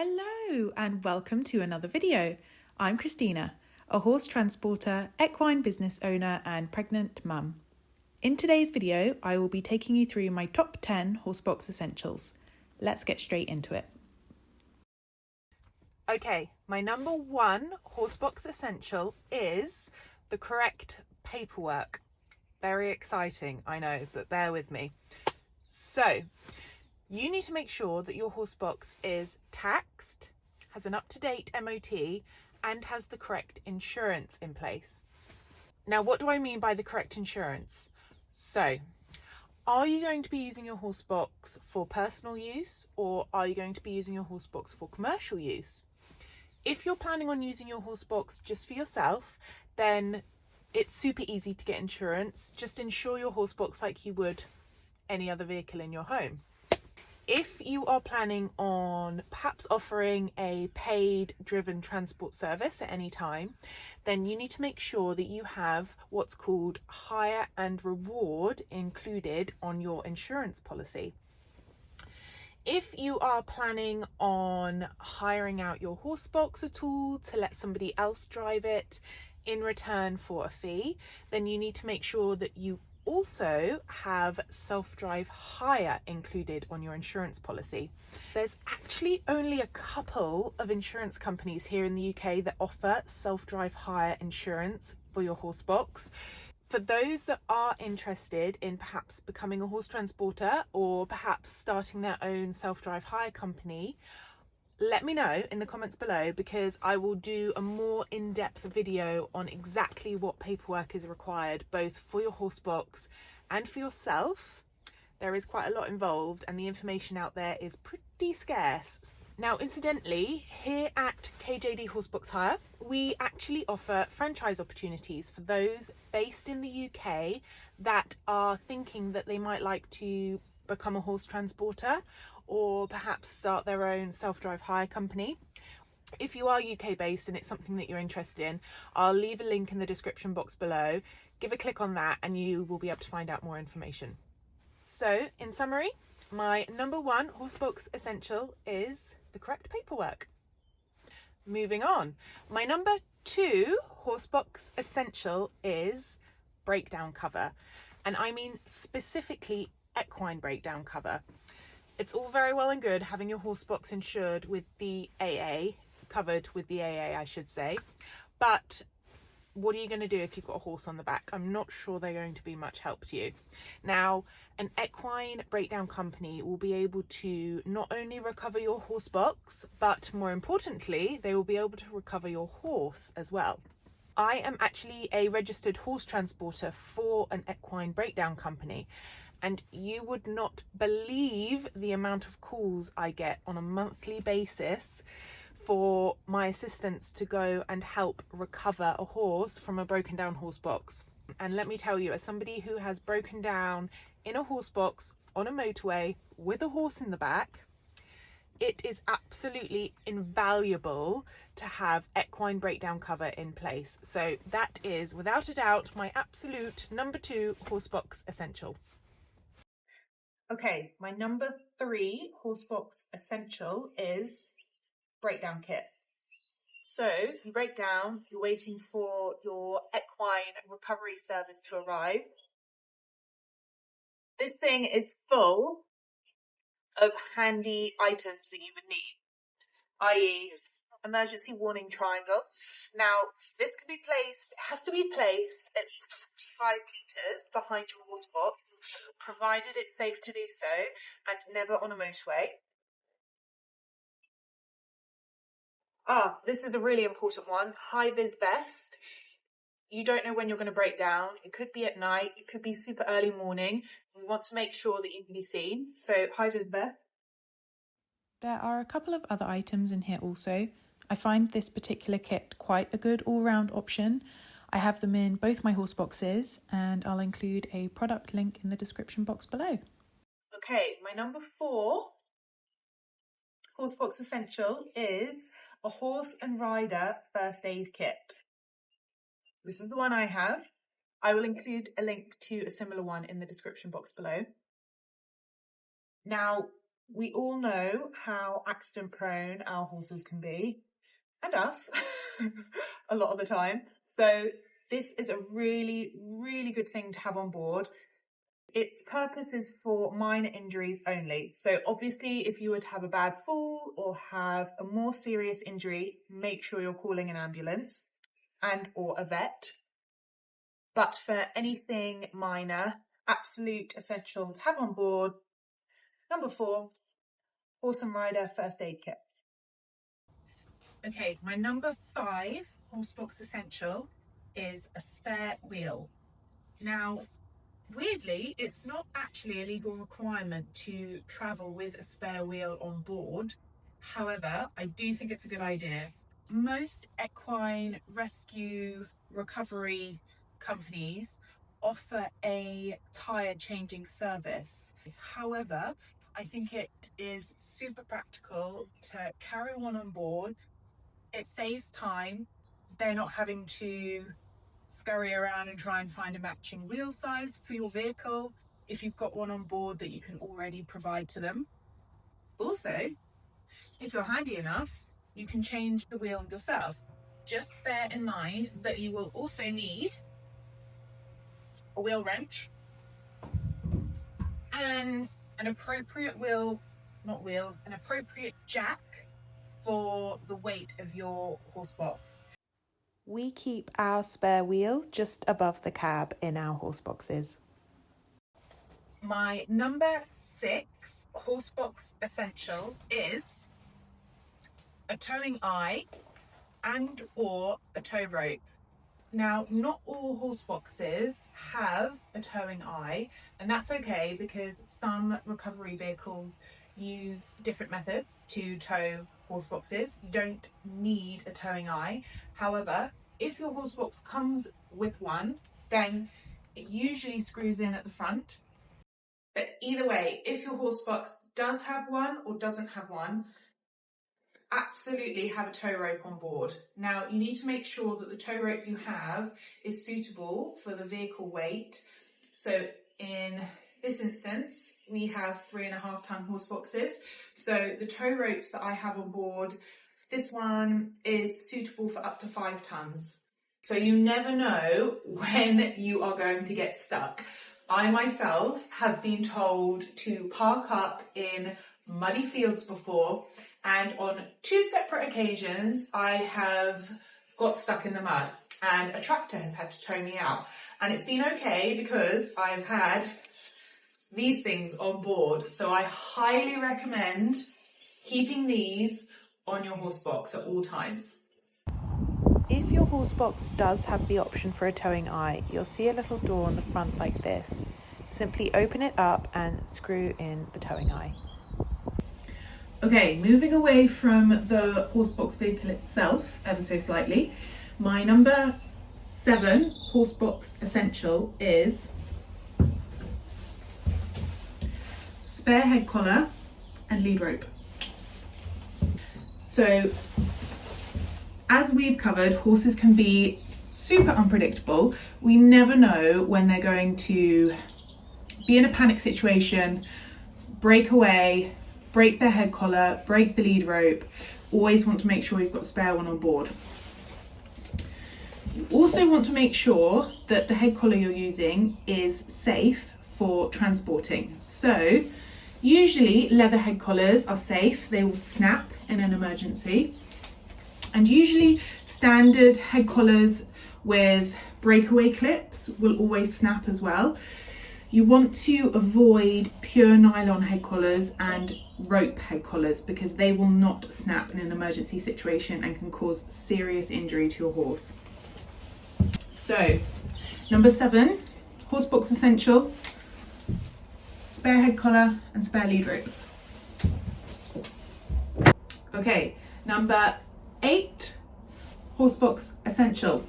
Hello and welcome to another video. I'm Christina, a horse transporter, equine business owner and pregnant mum. In today's video, I will be taking you through my top 10 Horsebox essentials. Let's get straight into it. Okay, my number one Horsebox essential is the correct paperwork. Very exciting, I know, but bear with me. So, you need to make sure that your Horsebox is taxed, has an up-to-date MOT, and has the correct insurance in place. Now, what do I mean by the correct insurance? So, are you going to be using your Horsebox for personal use, or are you going to be using your Horsebox for commercial use? If you're planning on using your Horsebox just for yourself, then it's super easy to get insurance. Just insure your Horsebox like you would any other vehicle in your home. If you are planning on perhaps offering a paid driven transport service at any time, then you need to make sure that you have what's called hire and reward included on your insurance policy. If you are planning on hiring out your Horsebox at all to let somebody else drive it in return for a fee, then you need to make sure that you also have self-drive hire included on your insurance policy. There's actually only a couple of insurance companies here in the UK that offer self-drive hire insurance for your Horsebox. For those that are interested in perhaps becoming a horse transporter or perhaps starting their own self-drive hire company, let me know in the comments below, because I will do a more in-depth video on exactly what paperwork is required both for your Horsebox and for yourself. There is quite a lot involved and the information out there is pretty scarce. Now, incidentally, here at KJD Horsebox Hire, we actually offer franchise opportunities for those based in the UK that are thinking that they might like to become a horse transporter or perhaps start their own self-drive hire company. If you are UK based and it's something that you're interested in, I'll leave a link in the description box below. Give a click on that and you will be able to find out more information. So, in summary, my number one Horsebox essential is the correct paperwork. Moving on, my number two Horsebox essential is breakdown cover, and I mean specifically equine breakdown cover. It's all very well and good having your Horsebox insured with the AA, covered with the AA I should say, but what are you going to do if you've got a horse on the back? I'm not sure they're going to be much help to you. Now, an equine breakdown company will be able to not only recover your Horsebox, but more importantly, they will be able to recover your horse as well. I am actually a registered horse transporter for an equine breakdown company, and you would not believe the amount of calls I get on a monthly basis for my assistants to go and help recover a horse from a broken down Horsebox. And let me tell you, as somebody who has broken down in a Horsebox on a motorway with a horse in the back, it is absolutely invaluable to have equine breakdown cover in place. So that is without a doubt my absolute number two Horsebox essential. Okay, my number three Horsebox essential is breakdown kit. So you break down, you're waiting for your equine recovery service to arrive. This thing is full of handy items that you would need, i.e. emergency warning triangle. Now, this can be placed, it has to be placed at 45 litres behind your Horsebox, provided it's safe to do so and never on a motorway. This is a really important one. High-vis vest. You don't know when you're going to break down. It could be at night. It could be super early morning. We want to make sure that you can be seen. So high-vis vest. There are a couple of other items in here also. I find this particular kit quite a good all-round option. I have them in both my Horseboxes and I'll include a product link in the description box below. Okay, my number four Horsebox essential is a horse and rider first aid kit. This is the one I have. I will include a link to a similar one in the description box below. Now, We all know how accident prone our horses can be, and us, a lot of the time. So this is a really, really good thing to have on board. Its purpose is for minor injuries only. So obviously, if you were to have a bad fall or have a more serious injury, make sure you're calling an ambulance and or a vet. But for anything minor, absolute essential to have on board. Number 4, horse and rider first aid kit. Okay, my number 5 Horsebox essential is a spare wheel. Now, weirdly, it's not actually a legal requirement to travel with a spare wheel on board. However, I do think it's a good idea. Most equine rescue recovery companies offer a tyre changing service. However, I think it is super practical to carry one on board. It saves time. They're not having to scurry around and try and find a matching wheel size for your vehicle if you've got one on board that you can already provide to them. Also, if you're handy enough, you can change the wheel yourself. Just bear in mind that you will also need a wheel wrench and an appropriate an appropriate jack for the weight of your horse box. We keep our spare wheel just above the cab in our horse boxes. My number 6 Horsebox essential is a towing eye and or a tow rope. Now, not all horse boxes have a towing eye, and that's okay because some recovery vehicles use different methods to tow horse boxes. You don't need a towing eye. However, if your horse box comes with one, then it usually screws in at the front. But either way, if your horse box does have one or doesn't have one, absolutely have a tow rope on board. Now, you need to make sure that the tow rope you have is suitable for the vehicle weight. So in this instance, we have 3.5 ton horse boxes. So the tow ropes that I have on board, this one is suitable for up to 5 tons. So you never know when you are going to get stuck. I myself have been told to park up in muddy fields before, and on 2 separate occasions I have got stuck in the mud and a tractor has had to tow me out. And it's been okay because I've had these things on board. So I highly recommend keeping these on your horse box at all times. If your horse box does have the option for a towing eye, you'll see a little door on the front like this. Simply open it up and screw in the towing eye. Okay, moving away from the horsebox vehicle itself ever so slightly, my number 7 horsebox essential is spare head collar and lead rope. So, as we've covered, horses can be super unpredictable. We never know when they're going to be in a panic situation, break away, break their head collar, break the lead rope. Always want to make sure you've got a spare one on board. You also want to make sure that the head collar you're using is safe for transporting. So usually leather head collars are safe. They will snap in an emergency. And usually standard head collars with breakaway clips will always snap as well. You want to avoid pure nylon head collars and rope head collars because they will not snap in an emergency situation and can cause serious injury to your horse. So, number 7, horsebox essential, spare head collar and spare lead rope. Okay, number 8, horsebox essential,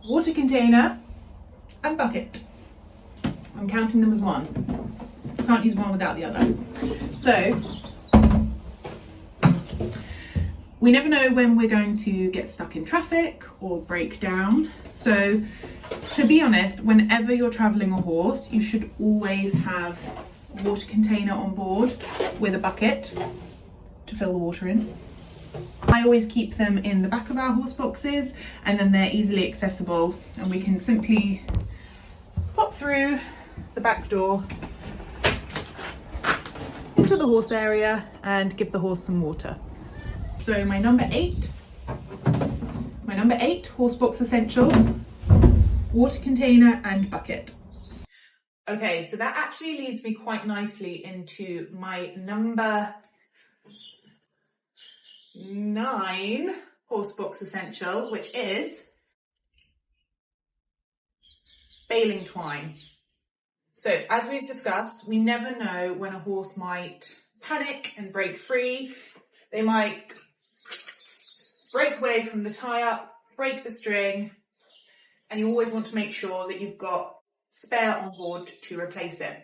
water container and bucket. I'm counting them as one. Can't use one without the other. So We never know when we're going to get stuck in traffic or break down. So to be honest, whenever you're traveling a horse, you should always have a water container on board with a bucket to fill the water in. I always keep them in the back of our horse boxes, and then they're easily accessible and we can simply pop through the back door into the horse area and give the horse some water. So my number eight horse box essential, water container and bucket. Okay, so that actually leads me quite nicely into my number 9 horse box essential, which is baling twine. So as we've discussed, we never know when a horse might panic and break free. They might break away from the tie-up, break the string, and you always want to make sure that you've got spare on board to replace it.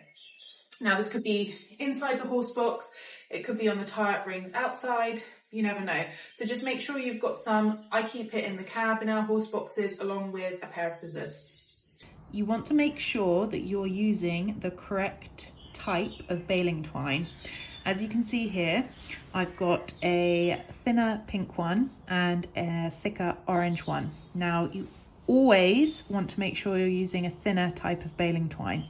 Now this could be inside the horse box, it could be on the tie-up rings outside, you never know. So just make sure you've got some. I keep it in the cab in our horse boxes along with a pair of scissors. You want to make sure that you're using the correct type of baling twine. As you can see here, I've got a thinner pink one and a thicker orange one. Now you always want to make sure you're using a thinner type of baling twine.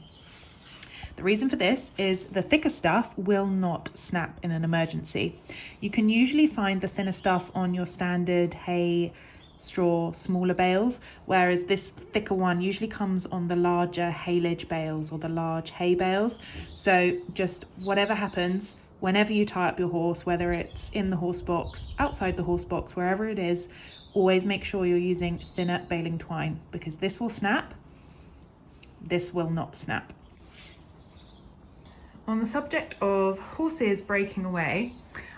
The reason for this is the thicker stuff will not snap in an emergency. You can usually find the thinner stuff on your standard hay, straw, smaller bales, whereas this thicker one usually comes on the larger haylage bales or the large hay bales. So just whatever happens, whenever you tie up your horse, whether it's in the horse box, outside the horse box, wherever it is, always make sure you're using thinner baling twine, because this will snap, this will not snap. On the subject of horses breaking away,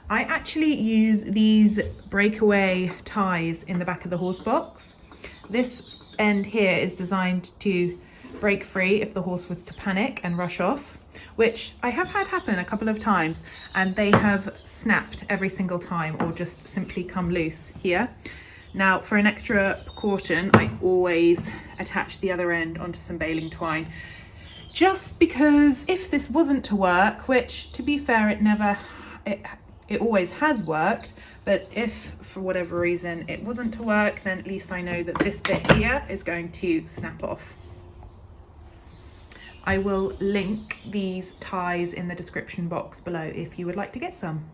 I actually use these breakaway ties in the back of the horse box. This end here is designed to break free if the horse was to panic and rush off, which I have had happen a couple of times, and they have snapped every single time or just simply come loose here. Now, for an extra precaution, I always attach the other end onto some baling twine, just because if this wasn't to work, which to be fair, it always has worked, but if for whatever reason it wasn't to work, then at least I know that this bit here is going to snap off. I will link these ties in the description box below if you would like to get some.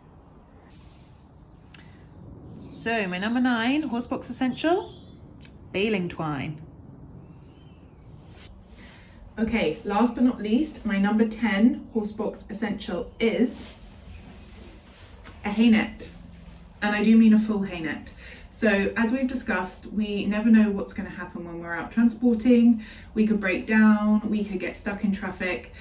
So my number 9 horse box essential, baling twine. Okay, last but not least, my number 10 horse box essential is a hay net, and I do mean a full hay net. So as we've discussed, we never know what's going to happen when we're out transporting. We could break down, we could get stuck in traffic.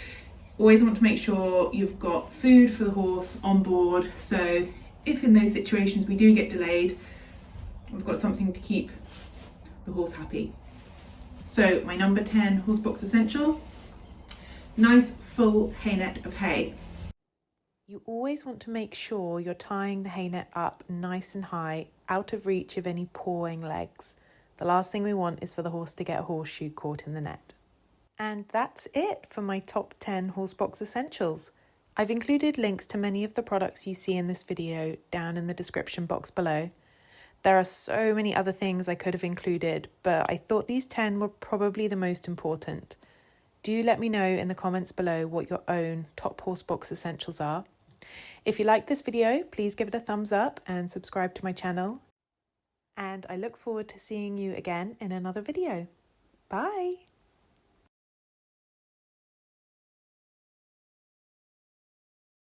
Always want to make sure you've got food for the horse on board, so if in those situations we do get delayed, we've got something to keep the horse happy. So my number 10 horse box essential, nice full hay net of hay. You always want to make sure you're tying the hay net up nice and high, out of reach of any pawing legs. The last thing we want is for the horse to get a horseshoe caught in the net. And that's it for my top 10 horse box essentials. I've included links to many of the products you see in this video down in the description box below. There are so many other things I could have included, but I thought these 10 were probably the most important. Do let me know in the comments below what your own top horse box essentials are. If you like this video, please give it a thumbs up and subscribe to my channel. And I look forward to seeing you again in another video. Bye!